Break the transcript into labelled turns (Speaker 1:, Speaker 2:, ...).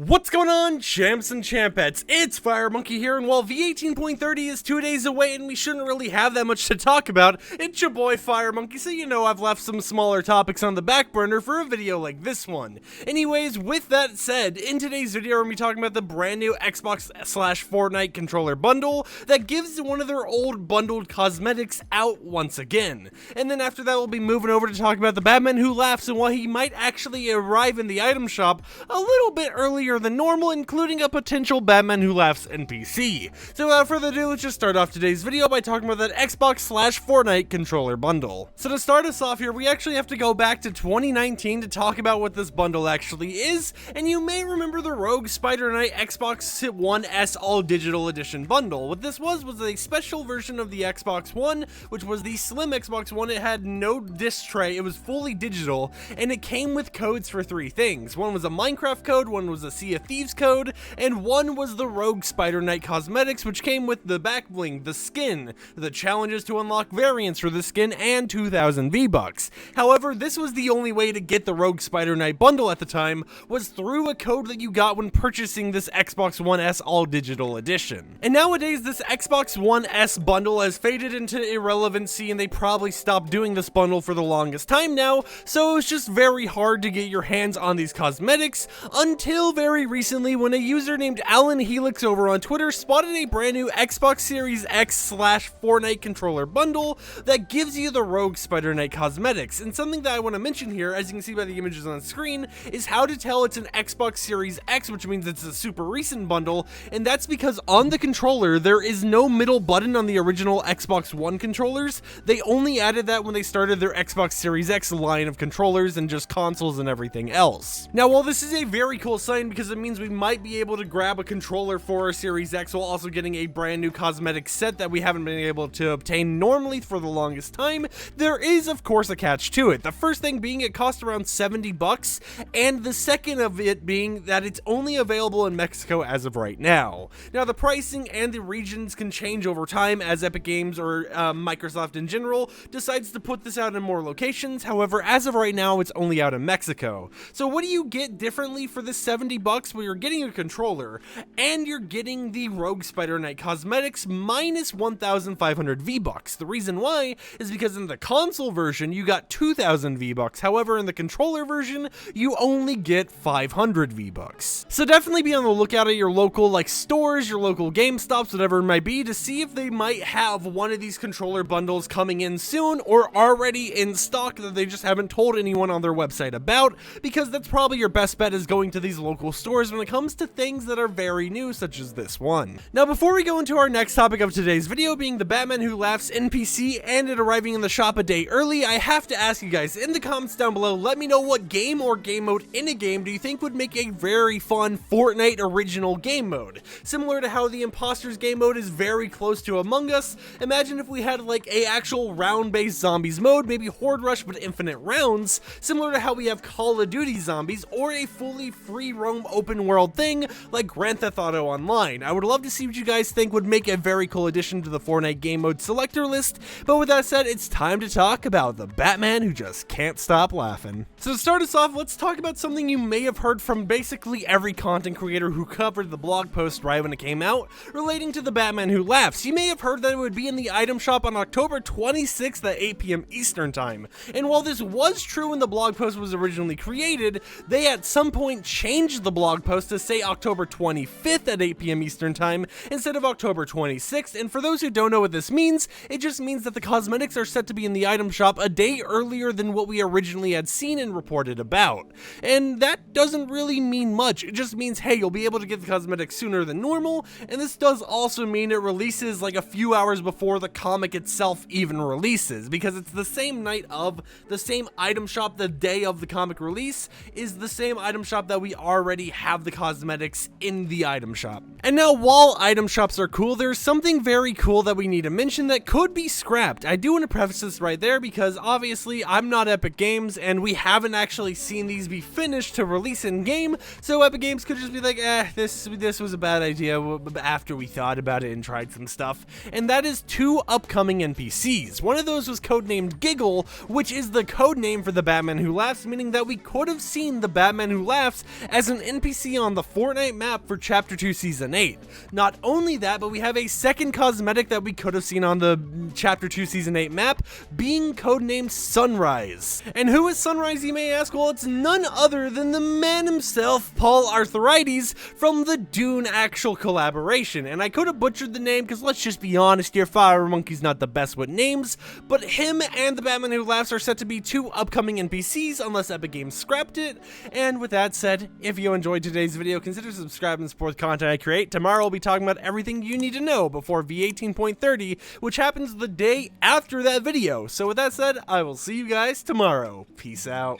Speaker 1: What's going on, champs and champettes? It's FireMonkey here, and while V18.30 is 2 days away and we shouldn't really have that much to talk about, it's your boy FireMonkey, so you know I've left some smaller topics on the back burner for a video like this one. Anyways, with that said, in today's video we're going to be talking about the brand new Xbox/Fortnite controller bundle that gives one of their old bundled cosmetics out once again. And then after that we'll be moving over to talk about the Batman Who Laughs and why he might actually arrive in the item shop a little bit earlier than normal, including a potential Batman Who Laughs NPC. So without further ado, let's just start off today's video by talking about that Xbox/Fortnite controller bundle. So to start us off here, we actually have to go back to 2019 to talk about what this bundle actually is, and you may remember the Rogue Spider-Knight Xbox One S All Digital Edition bundle. What this was a special version of the Xbox One, which was the slim Xbox One. It had no disc tray, it was fully digital, and it came with codes for three things. One was a Minecraft code, one was a Sea of Thieves code, and one was the Rogue Spider-Knight cosmetics, which came with the back bling, the skin, the challenges to unlock variants for the skin, and 2,000 V-Bucks. However, this was the only way to get the Rogue Spider-Knight bundle at the time, was through a code that you got when purchasing this Xbox One S All Digital Edition. And nowadays, this Xbox One S bundle has faded into irrelevancy, and they probably stopped doing this bundle for the longest time now, so it was just very hard to get your hands on these cosmetics until very recently when a user named Alan Helix over on Twitter spotted a brand new Xbox Series X/Fortnite controller bundle that gives you the Rogue Spider-Knight cosmetics. And something that I want to mention here, as you can see by the images on screen, is how to tell it's an Xbox Series X, which means it's a super recent bundle, and that's because on the controller there is no middle button on the original Xbox One controllers. They only added that when they started their Xbox Series X line of controllers and just consoles and everything else. Now, while this is a very cool sign because it means we might be able to grab a controller for our Series X while also getting a brand new cosmetic set that we haven't been able to obtain normally for the longest time, there is of course a catch to it. The first thing being it costs around 70 bucks, and the second of it being that it's only available in Mexico as of right now. Now, the pricing and the regions can change over time as Epic Games or Microsoft in general decides to put this out in more locations. However, as of right now, it's only out in Mexico. So what do you get differently for this 70 bucks? Well, you're getting a controller and you're getting the Rogue Spider-Knight cosmetics minus 1,500 V-Bucks. The reason why is because in the console version you got 2,000 V-Bucks. However, in the controller version you only get 500 V-Bucks. So definitely be on the lookout at your local stores, your local GameStops, whatever it might be, to see if they might have one of these controller bundles coming in soon or already in stock that they just haven't told anyone on their website about, because that's probably your best bet, is going to these local stores when it comes to things that are very new, such as this one. Now, before we go into our next topic of today's video, being the Batman Who Laughs NPC and it arriving in the shop a day early, I have to ask you guys in the comments down below, let me know what game or game mode in a game do you think would make a very fun Fortnite original game mode? Similar to how the Imposters game mode is very close to Among Us, imagine if we had a actual round-based zombies mode, maybe Horde Rush but infinite rounds, similar to how we have Call of Duty Zombies, or a fully free roam open world thing like Grand Theft Auto Online. I would love to see what you guys think would make a very cool addition to the Fortnite game mode selector list, but with that said, it's time to talk about the Batman who just can't stop laughing. So to start us off, let's talk about something you may have heard from basically every content creator who covered the blog post right when it came out, relating to the Batman Who Laughs. You may have heard that it would be in the item shop on October 26th at 8 p.m. Eastern Time, and while this was true when the blog post was originally created, they at some point changed the blog post to say October 25th at 8 p.m. Eastern Time instead of October 26th, and for those who don't know what this means, it just means that the cosmetics are set to be in the item shop a day earlier than what we originally had seen and reported about. And that doesn't really mean much. It just means, hey, you'll be able to get the cosmetics sooner than normal, and this does also mean it releases a few hours before the comic itself even releases, because it's the same night of the same item shop. The day of the comic release is the same item shop that we already have the cosmetics in the item shop. And now, while item shops are cool, there's something very cool that we need to mention that could be scrapped. I do want to preface this right there because obviously I'm not Epic Games and we haven't actually seen these be finished to release in game, so Epic Games could just be like, this was a bad idea after we thought about it and tried some stuff. And that is 2 upcoming NPCs. One of those was codenamed Giggle, which is the code name for the Batman Who Laughs, meaning that we could have seen the Batman Who Laughs as an NPC on the Fortnite map for Chapter 2 Season 8. Not only that, but we have a second cosmetic that we could have seen on the Chapter 2 Season 8 map, being codenamed Sunrise. And who is Sunrise, you may ask? Well, it's none other than the man himself, Paul Arthritis, from the Dune actual collaboration. And I could have butchered the name, because let's just be honest here, FireMonkey's not the best with names, but him and the Batman Who Laughs are set to be 2 upcoming NPCs, unless Epic Games scrapped it. And with that said, if you enjoyed today's video, consider subscribing and support the content I create. Tomorrow we'll be talking about everything you need to know before V18.30, which happens the day after that video. So with that said, I will see you guys tomorrow. Peace out.